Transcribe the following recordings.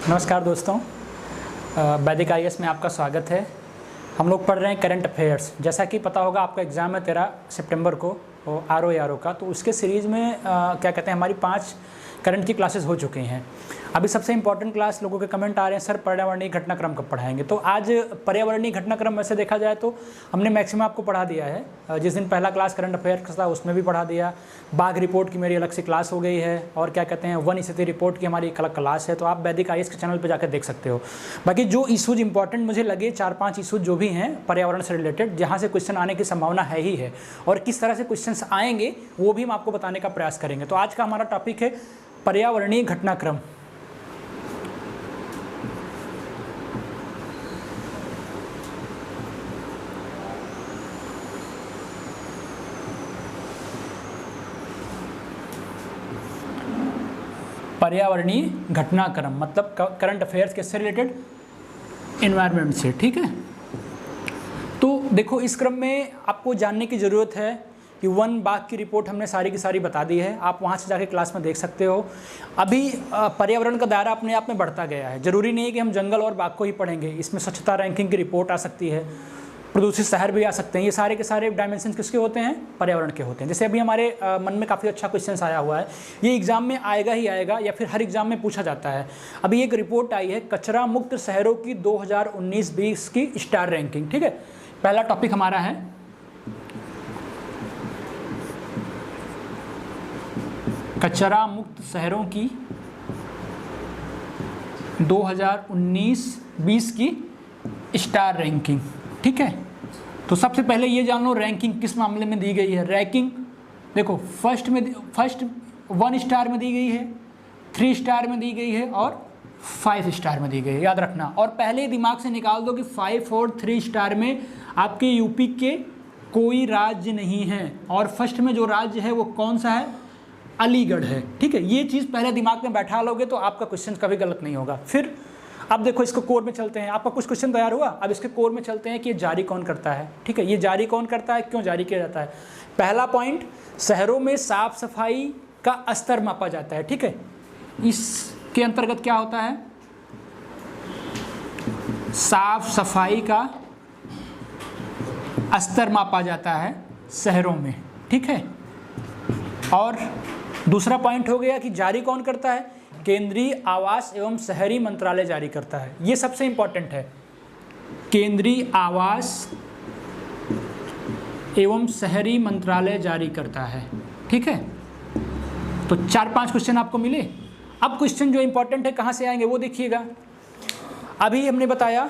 नमस्कार दोस्तों, वैदिक आईएएस में आपका स्वागत है। हम लोग पढ़ रहे हैं करंट अफेयर्स। जैसा कि पता होगा आपका एग्ज़ाम है 13 सितंबर को आर का, तो उसके सीरीज़ में क्या कहते हैं हमारी 5 करंट की क्लासेस हो चुकी हैं। अभी सबसे इंपॉर्टेंट क्लास लोगों के कमेंट आ रहे हैं, सर पर्यावरणीय घटनाक्रम कब पढ़ाएंगे। तो आज पर्यावरणीय घटनाक्रम वैसे देखा जाए तो हमने मैक्सिमम आपको पढ़ा दिया है। जिस दिन पहला क्लास करंट अफेयर्स का था उसमें भी पढ़ा दिया। बाघ रिपोर्ट की मेरी अलग से क्लास हो गई है और क्या कहते हैं वन स्थिति रिपोर्ट की हमारी एक अलग क्लास है, तो आप वैदिक आईएएस के चैनल पर जाकर देख सकते हो। बाकी जो इशूज इंपॉर्टेंट मुझे लगे 4-5 इशूज जो भी हैं पर्यावरण से रिलेटेड, जहाँ से क्वेश्चन आने की संभावना है ही है और किस तरह से क्वेश्चन आएंगे वो भी हम आपको बताने का प्रयास करेंगे। तो आज का हमारा टॉपिक है पर्यावरणीय घटनाक्रम। पर्यावरणीय घटनाक्रम मतलब करंट अफेयर्स के से रिलेटेड, एनवायरनमेंट से, ठीक है। तो देखो इस क्रम में आपको जानने की ज़रूरत है कि वन बाघ की रिपोर्ट हमने सारी की सारी बता दी है, आप वहाँ से जाके क्लास में देख सकते हो। अभी पर्यावरण का दायरा अपने आप में बढ़ता गया है। ज़रूरी नहीं है कि हम जंगल और बाघ को ही पढ़ेंगे, इसमें स्वच्छता रैंकिंग की रिपोर्ट आ सकती है, प्रदूषित शहर भी आ सकते हैं। ये सारे के सारे डायमेंशन किसके होते हैं? पर्यावरण के होते हैं। जैसे अभी हमारे मन में काफ़ी अच्छा क्वेश्चन आया हुआ है, ये एग्जाम में आएगा ही आएगा या फिर हर एग्जाम में पूछा जाता है। अभी एक रिपोर्ट आई है कचरा मुक्त शहरों की 2019-20 की स्टार रैंकिंग, ठीक है। पहला टॉपिक हमारा है कचरा मुक्त शहरों की 2019-20 की स्टार रैंकिंग, ठीक है। तो सबसे पहले ये जान लो रैंकिंग किस मामले में दी गई है। रैंकिंग देखो फर्स्ट 1 स्टार में दी गई है, 3 स्टार में दी गई है और 5 स्टार में दी गई है, याद रखना। और पहले दिमाग से निकाल दो कि 5 और 3 स्टार में आपके यूपी के कोई राज्य नहीं है और फर्स्ट में जो राज्य है वो कौन सा है? अलीगढ़ है, ठीक है। ये चीज़ पहले दिमाग में बैठा लोगे तो आपका क्वेश्चन कभी गलत नहीं होगा। फिर अब देखो इसको कोर में चलते हैं। आपका कुछ क्वेश्चन तैयार हुआ, अब इसके कोर में चलते हैं कि ये जारी कौन करता है, ठीक है। ये जारी कौन करता है, क्यों जारी किया जाता है? पहला पॉइंट, शहरों में साफ सफाई का स्तर मापा जाता है, ठीक है। इसके अंतर्गत क्या होता है? साफ सफाई का स्तर मापा जाता है शहरों में, ठीक है। और दूसरा पॉइंट हो गया कि जारी कौन करता है? केंद्रीय आवास एवं शहरी मंत्रालय जारी करता है। ये सबसे इंपॉर्टेंट है, केंद्रीय आवास एवं शहरी मंत्रालय जारी करता है, ठीक है। तो 4-5 क्वेश्चन आपको मिले। अब क्वेश्चन जो इंपॉर्टेंट है कहाँ से आएंगे वो देखिएगा। अभी हमने बताया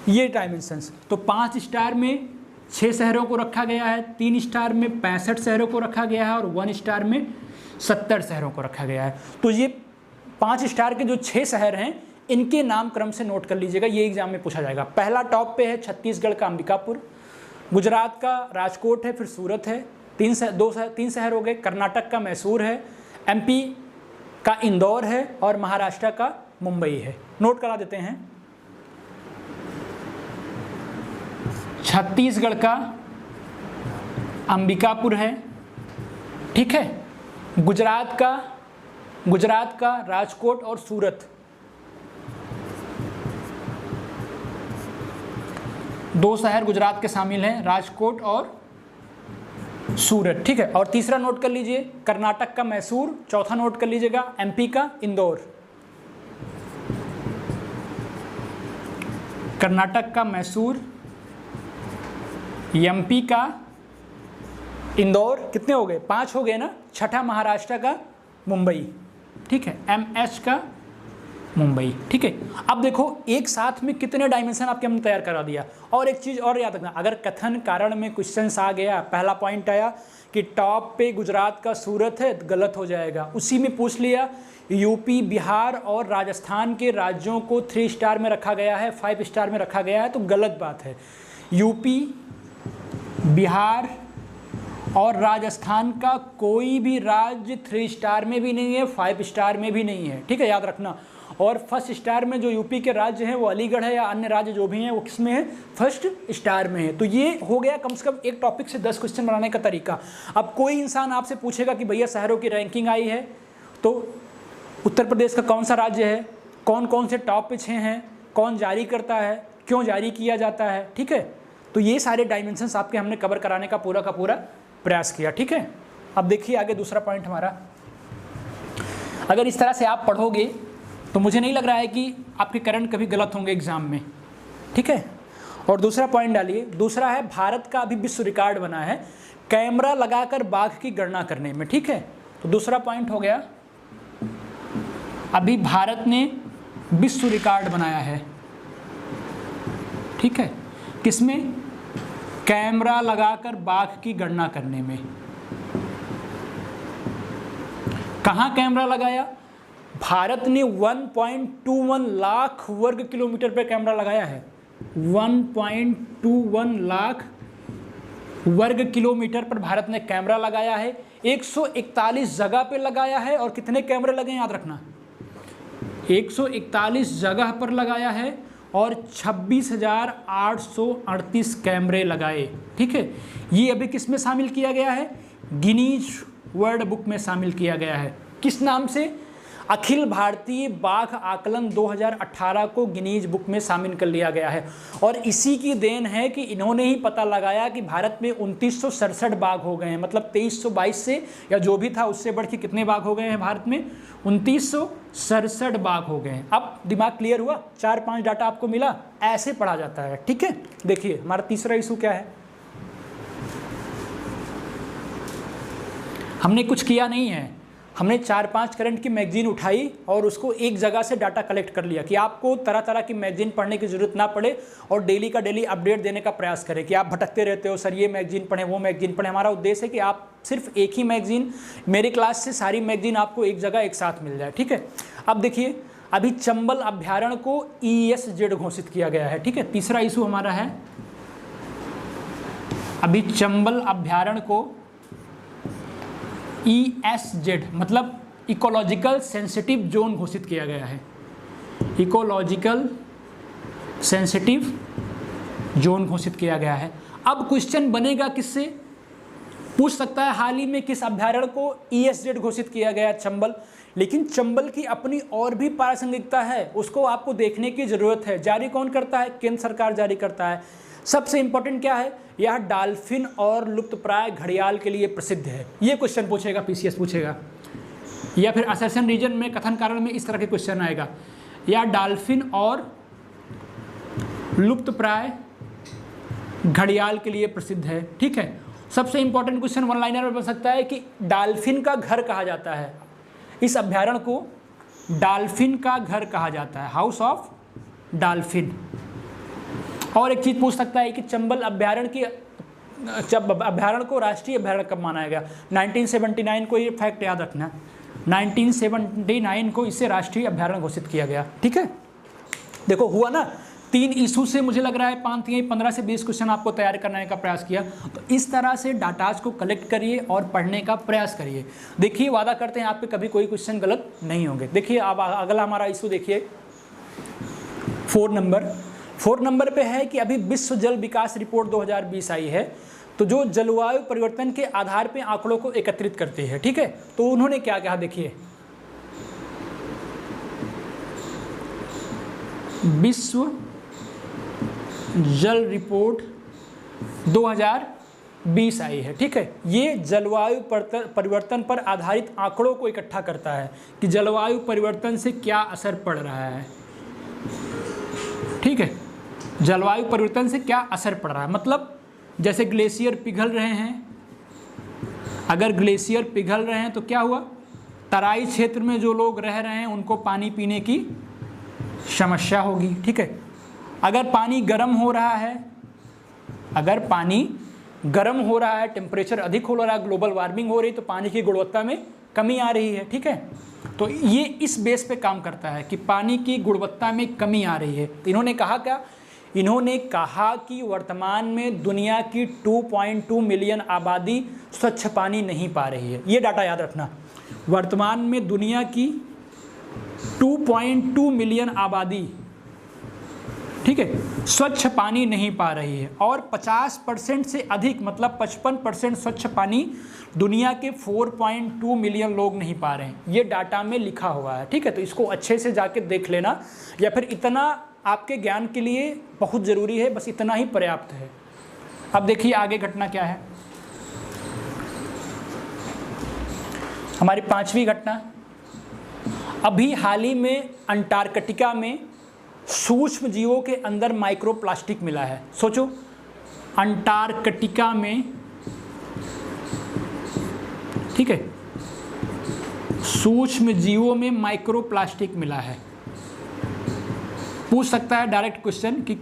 ये डायमेंशंस, तो 5 स्टार में 6 शहरों को रखा गया है, 3 स्टार में 65 शहरों को रखा गया है और 1 स्टार में 70 शहरों को रखा गया है। तो ये 5 स्टार के जो 6 शहर हैं इनके नाम क्रम से नोट कर लीजिएगा, ये एग्जाम में पूछा जाएगा। पहला टॉप पे है छत्तीसगढ़ का अंबिकापुर, गुजरात का राजकोट है, फिर सूरत है, 3 शहर हो गए। कर्नाटक का मैसूर है, एमपी का इंदौर है और महाराष्ट्र का मुंबई है। नोट करा देते हैं। छत्तीसगढ़ का अंबिकापुर है, ठीक है। गुजरात का राजकोट और सूरत, 2 शहर गुजरात के शामिल हैं, राजकोट और सूरत, ठीक है। और तीसरा नोट कर लीजिए कर्नाटक का मैसूर, चौथा नोट कर लीजिएगा एमपी का इंदौर। कर्नाटक का मैसूर, एमपी का इंदौर, कितने हो गए? 5 हो गए ना। छठा महाराष्ट्र का मुंबई, ठीक है, एमएच का मुंबई, ठीक है। अब देखो एक साथ में कितने डायमेंशन आपके हमने तैयार करा दिया। और एक चीज़ और याद रखना, अगर कथन कारण में क्वेश्चन आ गया, पहला पॉइंट आया कि टॉप पे गुजरात का सूरत है, गलत हो जाएगा। उसी में पूछ लिया यूपी, बिहार और राजस्थान के राज्यों को 3 स्टार में रखा गया है, 5 स्टार में रखा गया है, तो गलत बात है। यूपी, बिहार और राजस्थान का कोई भी राज्य 3 स्टार में भी नहीं है, 5 स्टार में भी नहीं है, ठीक है, याद रखना। और फर्स्ट स्टार में जो यूपी के राज्य हैं वो अलीगढ़ है या अन्य राज्य जो भी हैं वो किस में है? फर्स्ट स्टार में है। तो ये हो गया कम से कम एक टॉपिक से 10 क्वेश्चन बनाने का तरीका। अब कोई इंसान आपसे पूछेगा कि भैया शहरों की रैंकिंग आई है तो उत्तर प्रदेश का कौन सा राज्य है, कौन कौन से टॉप पे 6 हैं, कौन जारी करता है, क्यों जारी किया जाता है, ठीक है। तो ये सारे डायमेंशंस आपके हमने कवर कराने का पूरा प्रयास किया, ठीक है। अब देखिए आगे दूसरा पॉइंट हमारा, अगर इस तरह से आप पढ़ोगे तो मुझे नहीं लग रहा है कि आपके करंट कभी गलत होंगे एग्जाम में, ठीक है। और दूसरा पॉइंट डालिए, दूसरा है भारत का अभी विश्व रिकॉर्ड बना है कैमरा लगाकर बाघ की गणना करने में, ठीक है। तो दूसरा पॉइंट हो गया, अभी भारत ने विश्व रिकॉर्ड बनाया है, ठीक है, किसमें? कैमरा लगाकर बाघ की गणना करने में। कहां कैमरा लगाया? भारत ने 1.21 लाख वर्ग किलोमीटर पर कैमरा लगाया है। 1.21 लाख वर्ग किलोमीटर पर भारत ने कैमरा लगाया है। 141 जगह पे लगाया है। और कितने कैमरे लगे याद रखना, 141 जगह पर लगाया है और 26,838 कैमरे लगाए, ठीक है। ये अभी किस में शामिल किया गया है? गिनीज वर्ल्ड बुक में शामिल किया गया है। किस नाम से? अखिल भारतीय बाघ आकलन 2018 को गिनीज बुक में शामिल कर लिया गया है। और इसी की देन है कि इन्होंने ही पता लगाया कि भारत में 2967 बाघ हो गए हैं, मतलब 2322 से या जो भी था उससे बढ़ के कितने बाघ हो गए हैं भारत में? 2967 बाघ हो गए हैं। अब दिमाग क्लियर हुआ? 4-5 डाटा आपको मिला, ऐसे पढ़ा जाता है, ठीक है। देखिए हमारा तीसरा इशू क्या है, हमने कुछ किया नहीं है, हमने 4-5 करंट की मैगजीन उठाई और उसको एक जगह से डाटा कलेक्ट कर लिया कि आपको तरह तरह की मैगजीन पढ़ने की ज़रूरत ना पड़े और डेली का डेली अपडेट देने का प्रयास करें कि आप भटकते रहते हो, सर ये मैगजीन पढ़ें, वो मैगजीन पढ़ें। हमारा उद्देश्य है कि आप सिर्फ एक ही मैगजीन, मेरी क्लास से सारी मैगजीन आपको एक जगह एक साथ मिल जाए, ठीक है। अब देखिए, अभी चंबल अभ्यारण्य को ESZ घोषित किया गया है, ठीक है। तीसरा इशू हमारा है, अभी चंबल अभ्यारण्य को ESZ मतलब इकोलॉजिकल सेंसिटिव जोन घोषित किया गया है। इकोलॉजिकल सेंसिटिव जोन घोषित किया गया है। अब क्वेश्चन बनेगा किससे? पूछ सकता है हाल ही में किस अभ्यारण्य को ESZ घोषित किया गया? चंबल। लेकिन चंबल की अपनी और भी प्रासंगिकता है, उसको आपको देखने की जरूरत है। जारी कौन करता है? केंद्र सरकार जारी करता है। सबसे इंपॉर्टेंट क्या है? यह डॉल्फिन और लुप्तप्राय घड़ियाल के लिए प्रसिद्ध है। ये क्वेश्चन पूछेगा, PCS पूछेगा, या फिर असर्शन रीजन में कथन कारण में इस तरह के क्वेश्चन आएगा। यह डॉल्फिन और लुप्तप्राय घड़ियाल के लिए प्रसिद्ध है, ठीक है। सबसे इंपॉर्टेंट क्वेश्चन वन लाइनर में बन सकता है कि डॉल्फिन का घर कहा जाता है, इस अभ्यारण्य को डॉल्फिन का घर कहा जाता है, हाउस ऑफ डॉल्फिन। और एक चीज़ पूछ सकता है कि चंबल अभ्यारण्य को राष्ट्रीय अभ्यारण्य कब माना गया? 1979 को, ये फैक्ट याद रखना, 1979 को इसे राष्ट्रीय अभ्यारण्य घोषित किया गया, ठीक है। देखो हुआ ना, 3 इशू से मुझे लग रहा है 15 से 20 क्वेश्चन आपको तैयार करने का प्रयास किया। तो इस तरह से डाटाज को कलेक्ट करिए और पढ़ने का प्रयास करिए। देखिए वादा करते हैं आपके कभी कोई क्वेश्चन गलत नहीं होंगे। देखिए अब अगला हमारा इशू देखिए, 4 नंबर पे है कि अभी विश्व जल विकास रिपोर्ट 2020 आई है, तो जो जलवायु परिवर्तन के आधार पे आंकड़ों को एकत्रित करती है, ठीक है। तो उन्होंने क्या कहा, देखिए, विश्व जल रिपोर्ट 2020 आई है, ठीक है। ये जलवायु परिवर्तन पर आधारित आंकड़ों को इकट्ठा करता है कि जलवायु परिवर्तन से क्या असर पड़ रहा है, ठीक है। जलवायु परिवर्तन से क्या असर पड़ रहा है, मतलब जैसे ग्लेशियर पिघल रहे हैं, अगर ग्लेशियर पिघल रहे हैं तो क्या हुआ? तराई क्षेत्र में जो लोग रह रहे हैं उनको पानी पीने की समस्या होगी, ठीक है। अगर पानी गर्म हो रहा है, टेम्परेचर अधिक हो रहा है, ग्लोबल वार्मिंग हो रही, तो पानी की गुणवत्ता में कमी आ रही है, ठीक है। तो ये इस बेस पे काम करता है कि पानी की गुणवत्ता में कमी आ रही है। तो इन्होंने कहा क्या? इन्होंने कहा कि वर्तमान में दुनिया की 2.2 मिलियन आबादी स्वच्छ पानी नहीं पा रही है। ये डाटा याद रखना, वर्तमान में दुनिया की 2.2 मिलियन आबादी ठीक है, स्वच्छ पानी नहीं पा रही है, और 50% से अधिक मतलब 55% स्वच्छ पानी दुनिया के 4.2 मिलियन लोग नहीं पा रहे हैं। ये डाटा में लिखा हुआ है, ठीक है। तो इसको अच्छे से जाके देख लेना, या फिर इतना आपके ज्ञान के लिए बहुत ज़रूरी है, बस इतना ही पर्याप्त है। अब देखिए आगे घटना क्या है, हमारी 5वीं घटना। अभी हाल ही में अंटार्कटिका में सूक्ष्म जीवों के अंदर माइक्रोप्लास्टिक मिला है। सोचो, अंटार्कटिका में, ठीक है, सूक्ष्म जीवों में माइक्रोप्लास्टिक मिला है। पूछ सकता है डायरेक्ट क्वेश्चन कि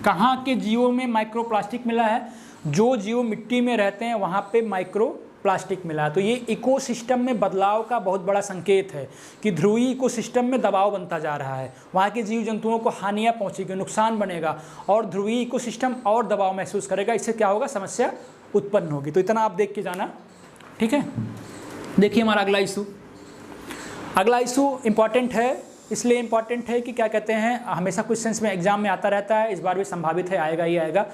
कहाँ के जीवों में माइक्रोप्लास्टिक मिला है? जो जीव मिट्टी में रहते हैं वहाँ पे माइक्रोप्लास्टिक मिला है। तो ये इकोसिस्टम में बदलाव का बहुत बड़ा संकेत है कि ध्रुवीय इकोसिस्टम में दबाव बनता जा रहा है, वहाँ के जीव जंतुओं को हानियाँ पहुँचेगी, नुकसान बनेगा, और ध्रुवीय इकोसिस्टम और दबाव महसूस करेगा। इससे क्या होगा, समस्या उत्पन्न होगी। तो इतना आप देख के जाना, ठीक है। देखिए हमारा अगला इशू इंपॉर्टेंट है, इसलिए इंपॉर्टेंट है कि क्या कहते हैं, हमेशा क्वेश्चंस में एग्जाम में आता रहता है, इस बार भी संभावित है आएगा ही आएगा।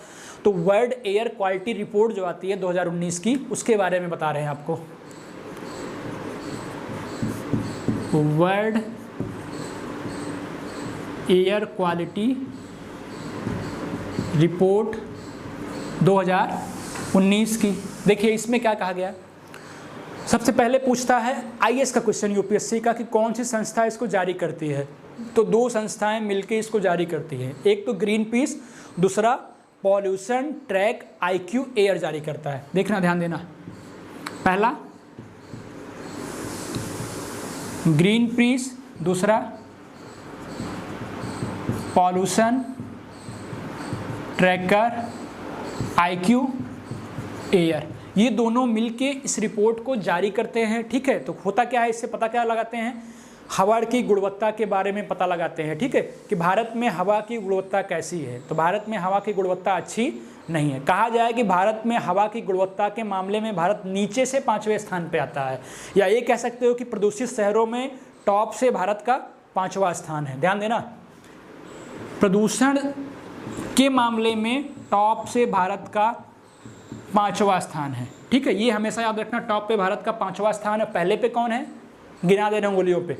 तो वर्ल्ड एयर क्वालिटी रिपोर्ट जो आती है 2019 की, उसके बारे में बता रहे हैं आपको। वर्ल्ड एयर क्वालिटी रिपोर्ट 2019 की। देखिए इसमें क्या कहा गया। सबसे पहले पूछता है आईएएस का क्वेश्चन यूपीएससी का कि कौन सी संस्था इसको जारी करती है। तो 2 संस्थाएं मिलकर इसको जारी करती हैं, एक तो ग्रीन पीस, दूसरा पॉल्यूशन ट्रैक IQ एयर जारी करता है। देखना, ध्यान देना, पहला ग्रीन पीस, दूसरा पॉल्यूशन ट्रैकर IQ एयर, ये दोनों मिलके इस रिपोर्ट को जारी करते हैं, ठीक है। तो होता क्या है, इससे पता क्या लगाते हैं, हवा की गुणवत्ता के बारे में पता लगाते हैं, ठीक है, कि भारत में हवा की गुणवत्ता कैसी है। तो भारत में हवा की गुणवत्ता अच्छी नहीं है। कहा जाए कि भारत में हवा की गुणवत्ता के मामले में भारत नीचे से 5वें स्थान पे आता है, या ये कह सकते हो कि प्रदूषित शहरों में टॉप से भारत का 5वां स्थान है। ध्यान देना, प्रदूषण के मामले में टॉप से भारत का 5वां स्थान है, ठीक है। ये हमेशा याद रखना, टॉप पे भारत का 5वां स्थान है। पहले पे कौन है, गिना देना उंगलियों पे।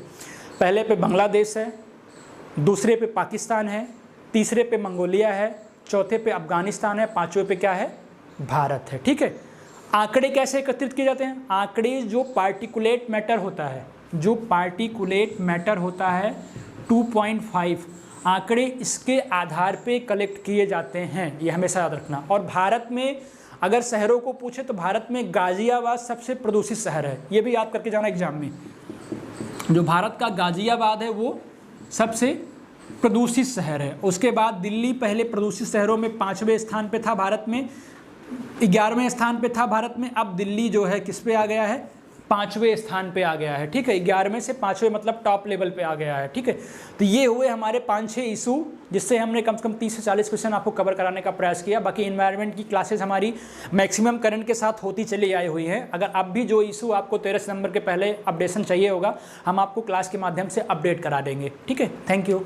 पहले पे बांग्लादेश है, दूसरे पे पाकिस्तान है, तीसरे पे मंगोलिया है, चौथे पे अफगानिस्तान है, 5वें पे क्या है, भारत है, ठीक है। आंकड़े कैसे एकत्रित किए जाते हैं, आंकड़े जो पार्टिकुलेट मैटर होता है, जो पार्टिकुलेट मैटर होता है 2.5 आंकड़े, इसके आधार पे कलेक्ट किए जाते हैं, ये हमेशा याद रखना। और भारत में अगर शहरों को पूछे तो भारत में गाजियाबाद सबसे प्रदूषित शहर है, ये भी याद करके जाना एग्जाम में। जो भारत का गाजियाबाद है वो सबसे प्रदूषित शहर है। उसके बाद दिल्ली पहले प्रदूषित शहरों में 5वें स्थान पे था भारत में, 11वें स्थान पे था भारत में। अब दिल्ली जो है किस पे आ गया है, 5वें स्थान पे आ गया है, ठीक है। 11वें से 5वें मतलब टॉप लेवल पे आ गया है, ठीक है। तो ये हुए हमारे 5-6 इशू, जिससे हमने कम से कम 30 से 40 क्वेश्चन आपको कवर कराने का प्रयास किया। बाकी इन्वायरमेंट की क्लासेस हमारी मैक्सिमम करंट के साथ होती चली आई हुई हैं। अगर अब भी जो इशू आपको 13 नंबर के पहले अपडेशन चाहिए होगा, हम आपको क्लास के माध्यम से अपडेट करा देंगे, ठीक है। Thank you.